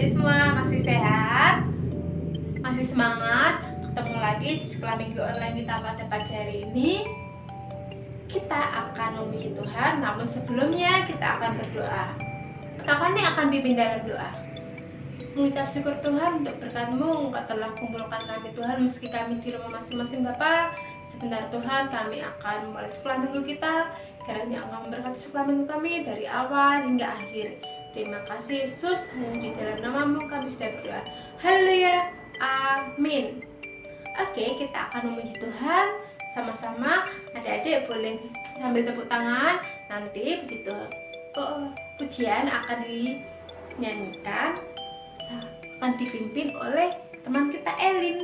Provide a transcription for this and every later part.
adik-adik semua masih sehat? Masih semangat? Ketemu lagi di sekolah minggu online kita pada pagi hari ini. Kita akan memuji Tuhan, namun sebelumnya kita akan berdoa. Kapan nih akan pimpin dalam doa? Mengucap syukur Tuhan untuk berkat-Mu, Engkau telah kumpulkan kami Tuhan meski kami di rumah masing-masing Bapa. Sebentar Tuhan, kami akan mulai sekolah minggu kita. Kiranya Engkau memberkati sekolah minggu kami dari awal hingga akhir. Terima kasih Yesus, hanya di dalam nama-Mu kami sudah berdoa. Haleluya, amin. Oke, kita akan memuji Tuhan sama-sama. Adik-adik boleh sambil tepuk tangan. Nanti begitu pujian akan dinyanyikan, akan dipimpin oleh teman kita Elin.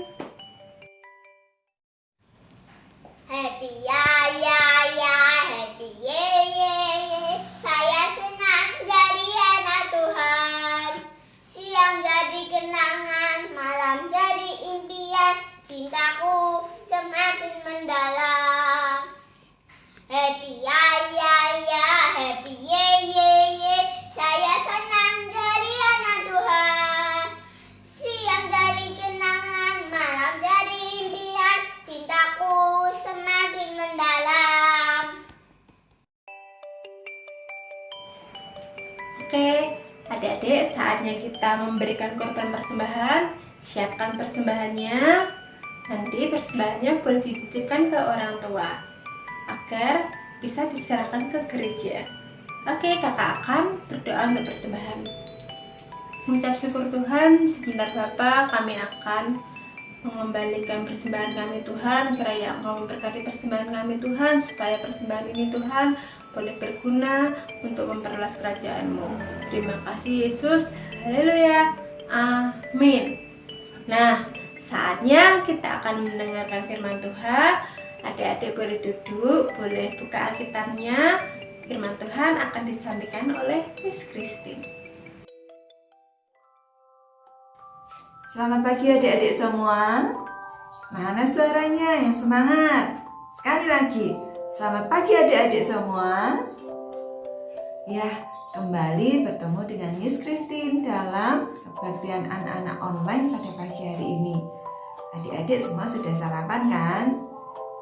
Happy ya ya ya, happy ye ye ye. Saya senang jadi anak Tuhan. Siang jadi kenangan, malam jadi impian. Cintaku semakin mendalam. Happy ya ya ya, happy ye ye ye. Saya senang jadi anak Tuhan. Siang jadi kenangan, malam jadi impian. Cintaku semakin mendalam. Oke, adik-adik, saatnya kita memberikan korban persembahan. Siapkan persembahannya. Nanti persembahannya boleh dititipkan ke orang tua agar bisa diserahkan ke gereja. Oke, kakak akan berdoa untuk persembahan. Mengucap syukur Tuhan, sebentar Bapak kami akan mengembalikan persembahan kami Tuhan. Kiranya Engkau memberkati persembahan kami Tuhan, supaya persembahan ini Tuhan boleh berguna untuk memperluas kerajaan-Mu. Terima kasih Yesus. Haleluya. Amin. Nah, saatnya kita akan mendengarkan firman Tuhan. Adik-adik boleh duduk, boleh buka Alkitabnya. Firman Tuhan akan disampaikan oleh Miss Christine. Selamat pagi adik-adik semua. Mana suaranya yang semangat? Sekali lagi, selamat pagi adik-adik semua. Ya, kembali bertemu dengan Miss Christine dalam kebaktian anak-anak online pada pagi hari ini. Adik-adik semua sudah sarapan kan?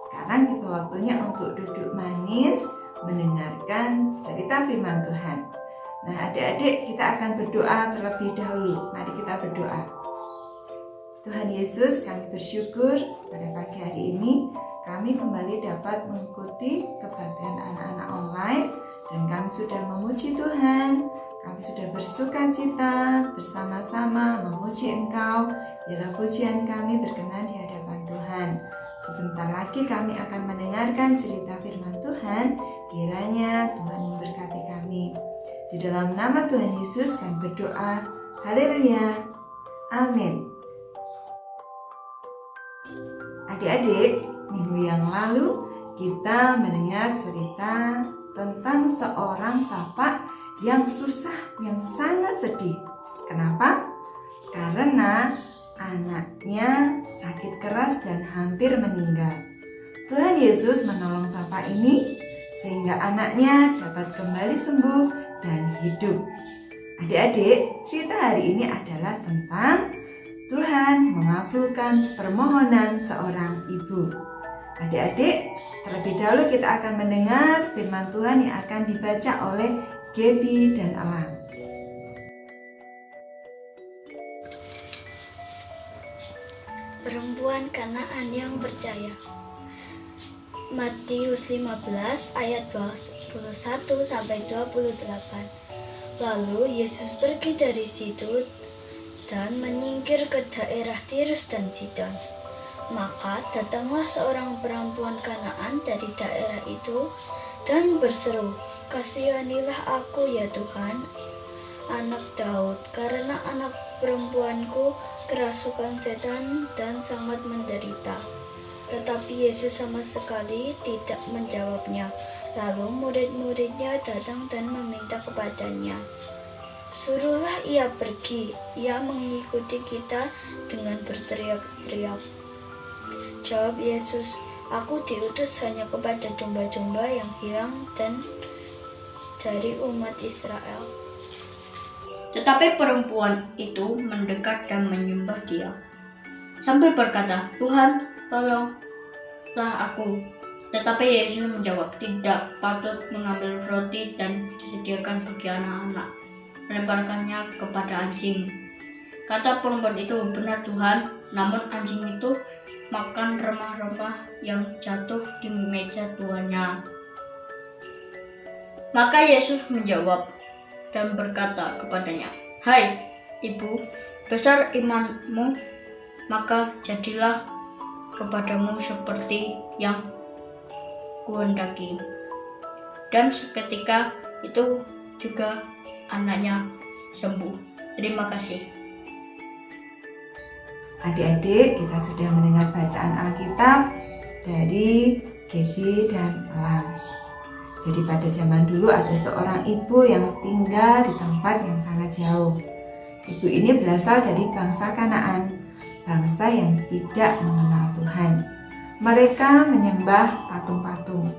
Sekarang tiba waktunya untuk duduk manis mendengarkan cerita firman Tuhan. Nah, adik-adik kita akan berdoa terlebih dahulu. Mari kita berdoa. Tuhan Yesus, kami bersyukur pada pagi hari ini kami kembali dapat mengikuti kebaktian anak-anak online dan kami sudah memuji Tuhan. Kami sudah bersuka cita bersama-sama memuji Engkau. Biarlah pujian kami berkenan di hadapan Tuhan. Sebentar lagi kami akan mendengarkan cerita firman Tuhan. Kiranya Tuhan memberkati kami. Di dalam nama Tuhan Yesus kami berdoa. Haleluya. Amin. Adik-adik, minggu yang lalu kita mendengar cerita tentang seorang bapak yang susah, yang sangat sedih. Kenapa? Karena anaknya sakit keras dan hampir meninggal. Tuhan Yesus menolong bapak ini sehingga anaknya dapat kembali sembuh dan hidup. Adik-adik, cerita hari ini adalah tentang Tuhan mengabulkan permohonan seorang ibu. Adik-adik, terlebih dahulu kita akan mendengar firman Tuhan yang akan dibaca oleh Gaby dan Alan. Perempuan Kanaan yang percaya. Matius 15 ayat 21 sampai 28. Lalu Yesus pergi dari situ dan menyingkir ke daerah Tirus dan Sidon. Maka datanglah seorang perempuan Kanaan dari daerah itu dan berseru, "Kasihanilah aku ya Tuhan, anak Daud, karena anak perempuanku kerasukan setan dan sangat menderita." Tetapi Yesus sama sekali tidak menjawabnya. Lalu murid-muridnya datang dan meminta kepadanya, "Suruhlah ia pergi, ia mengikuti kita," dengan berteriak-teriak. Jawab Yesus, "Aku diutus hanya kepada domba-domba yang hilang dan dari umat Israel." Tetapi perempuan itu mendekat dan menyembah dia, sambil berkata, "Tuhan, tolonglah aku." Tetapi Yesus menjawab, "Tidak patut mengambil roti dan disediakan bagi anak-anak, melemparkannya kepada anjing." Kata perempuan itu, "Benar Tuhan, namun anjing itu makan remah-remah yang jatuh di meja tuannya." Maka Yesus menjawab dan berkata kepadanya, "Hai ibu, besar imanmu, maka jadilah kepadamu seperti yang kuhendaki." Dan seketika itu juga anaknya sembuh. Terima kasih. Adik-adik, kita sudah mendengar bacaan Alkitab dari Gaby dan Elang. Jadi pada zaman dulu ada seorang ibu yang tinggal di tempat yang sangat jauh. Ibu ini berasal dari bangsa Kanaan, bangsa yang tidak mengenal Tuhan. Mereka menyembah patung-patung.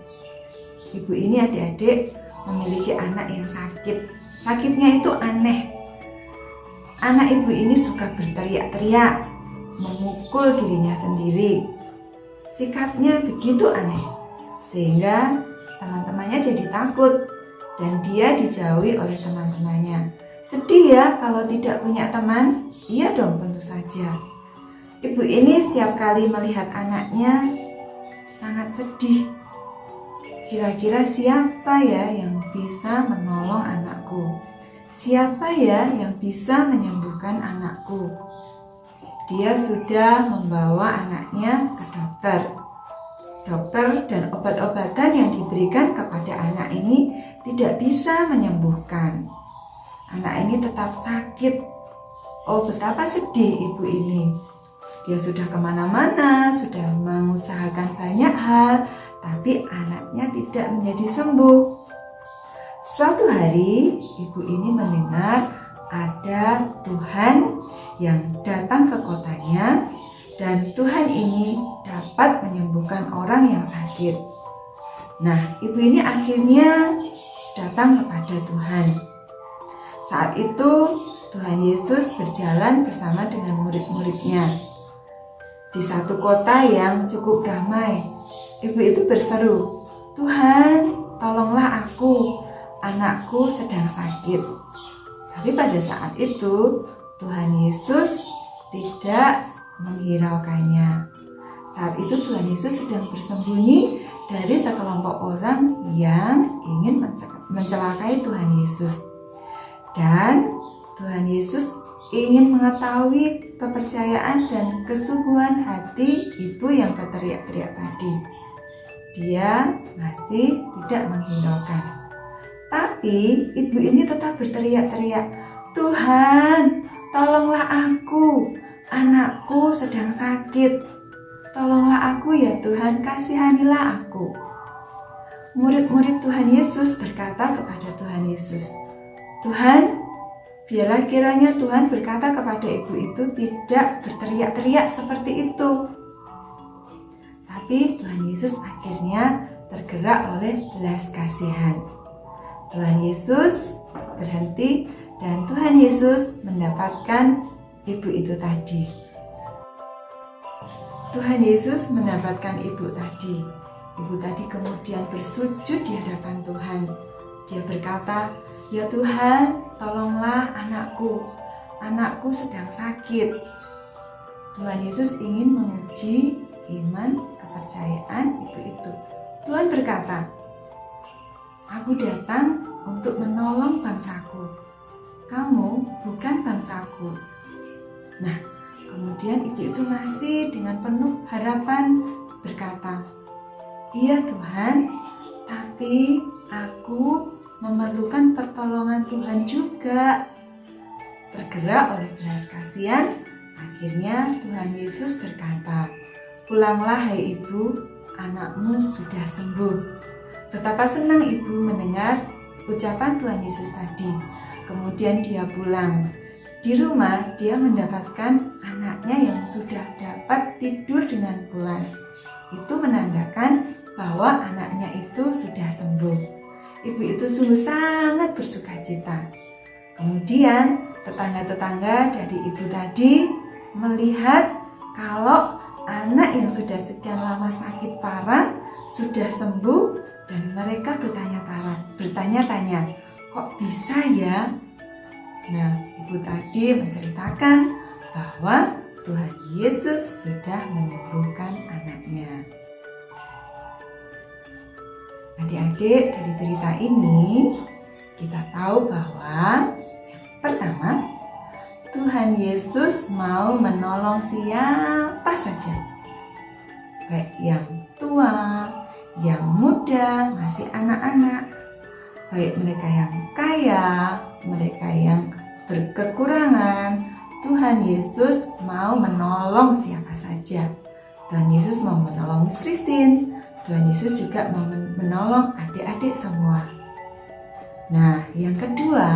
Ibu ini, adik-adik, memiliki anak yang sakit. Sakitnya itu aneh. Anak ibu ini suka berteriak-teriak, memukul dirinya sendiri. Sikapnya begitu aneh, sehingga teman-temannya jadi takut dan dia dijauhi oleh teman-temannya. Sedih ya kalau tidak punya teman? Iya dong, tentu saja. Ibu ini setiap kali melihat anaknya sangat sedih. Kira-kira siapa ya yang bisa menolong anakku? Siapa ya yang bisa menyembuhkan anakku? Dia sudah membawa anaknya ke dokter. Dokter dan obat-obatan yang diberikan kepada anak ini tidak bisa menyembuhkan. Anak ini tetap sakit. Oh, betapa sedih ibu ini. Dia sudah kemana-mana, sudah mengusahakan banyak hal, tapi anaknya tidak menjadi sembuh. Suatu hari, ibu ini mendengar ada Tuhan yang datang ke kotanya, dan Tuhan ini dapat menyembuhkan orang yang sakit. Nah, ibu ini akhirnya datang kepada Tuhan. Saat itu, Tuhan Yesus berjalan bersama dengan murid-muridnya di satu kota yang cukup ramai. Ibu itu berseru, "Tuhan, tolonglah aku, anakku sedang sakit." Tapi pada saat itu, Tuhan Yesus tidak menghiraukannya. Saat itu Tuhan Yesus sedang bersembunyi dari sekelompok orang yang ingin mencelakai Tuhan Yesus. Dan Tuhan Yesus ingin mengetahui kepercayaan dan kesungguhan hati ibu yang berteriak-teriak tadi. Dia masih tidak menghiraukan. Tapi ibu ini tetap berteriak-teriak, "Tuhan, tolonglah aku, anakku sedang sakit. Tolonglah aku ya Tuhan, kasihanilah aku." Murid-murid Tuhan Yesus berkata kepada Tuhan Yesus, "Tuhan, biarlah kiranya Tuhan berkata kepada ibu itu tidak berteriak-teriak seperti itu." Tapi Tuhan Yesus akhirnya tergerak oleh belas kasihan. Tuhan Yesus berhenti dan Tuhan Yesus mendapatkan ibu itu tadi. Tuhan Yesus mendapatkan ibu tadi. Ibu tadi kemudian bersujud di hadapan Tuhan. Dia berkata, "Ya Tuhan, tolonglah anakku. Anakku sedang sakit." Tuhan Yesus ingin menguji iman kepercayaan ibu itu. Tuhan berkata, "Aku datang untuk menolong bangsaku. Kamu bukan bangsaku." Nah, kemudian ibu itu masih dengan penuh harapan berkata, "Iya Tuhan, tapi aku memerlukan pertolongan Tuhan juga." Tergerak oleh belas kasihan, akhirnya Tuhan Yesus berkata, "Pulanglah hai ibu, anakmu sudah sembuh." Betapa senang ibu mendengar ucapan Tuhan Yesus tadi. Kemudian dia pulang. Di rumah dia mendapatkan anaknya yang sudah dapat tidur dengan pulas. Itu menandakan bahwa anaknya itu sudah sembuh. Ibu itu sungguh sangat bersukacita. Kemudian tetangga-tetangga dari ibu tadi melihat kalau anak yang sudah sekian lama sakit parah sudah sembuh, dan mereka bertanya-tanya, kok bisa ya? Nah, ibu tadi menceritakan bahwa Tuhan Yesus sudah menyembuhkan anaknya. Adik-adik, dari cerita ini kita tahu bahwa yang pertama, Tuhan Yesus mau menolong siapa saja, baik yang tua, yang muda, masih anak-anak, baik mereka yang kaya, mereka yang berkekurangan. Tuhan Yesus mau menolong siapa saja. Tuhan Yesus mau menolong Miss Christine. Tuhan Yesus juga mau menolong adik-adik semua. Nah, yang kedua,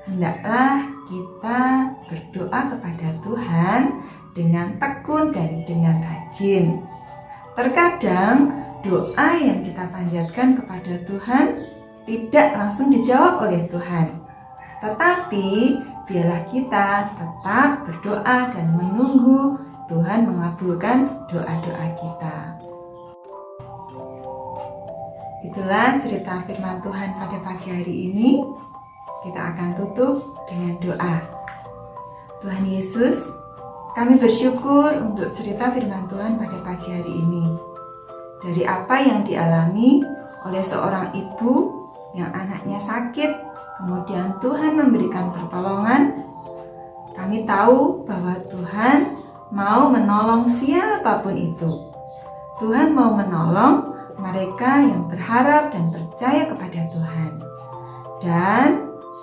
hendaklah kita berdoa kepada Tuhan dengan tekun dan dengan rajin. Terkadang doa yang kita panjatkan kepada Tuhan tidak langsung dijawab oleh Tuhan. Tetapi biarlah kita tetap berdoa dan menunggu Tuhan mengabulkan doa-doa kita. Itulah cerita firman Tuhan pada pagi hari ini. Kita akan tutup dengan doa. Tuhan Yesus, kami bersyukur untuk cerita firman Tuhan pada pagi hari ini. Dari apa yang dialami oleh seorang ibu yang anaknya sakit, kemudian Tuhan memberikan pertolongan, kami tahu bahwa Tuhan mau menolong siapapun itu. Tuhan mau menolong mereka yang berharap dan percaya kepada Tuhan. Dan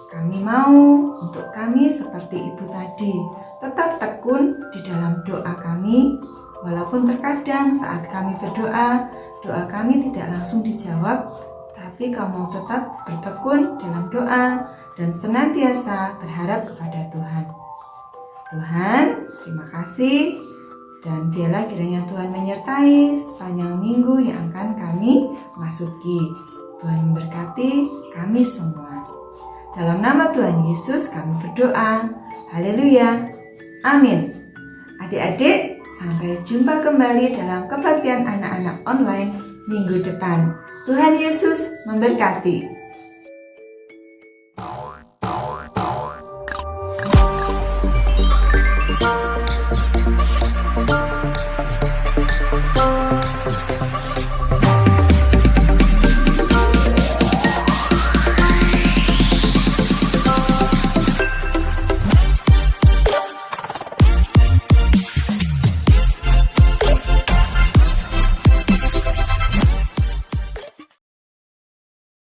kami mau untuk kami seperti ibu tadi tetap tekun di dalam doa kami, walaupun terkadang saat kami berdoa, doa kami tidak langsung dijawab, tapi kamu tetap bertekun dalam doa dan senantiasa berharap kepada Tuhan. Tuhan, terima kasih, dan biarlah kiranya Tuhan menyertai sepanjang minggu yang akan kami masuki. Tuhan memberkati kami semua. Dalam nama Tuhan Yesus kami berdoa. Haleluya. Amin. Adik-adik, sampai jumpa kembali dalam kebaktian anak-anak online minggu depan. Tuhan Yesus memberkati.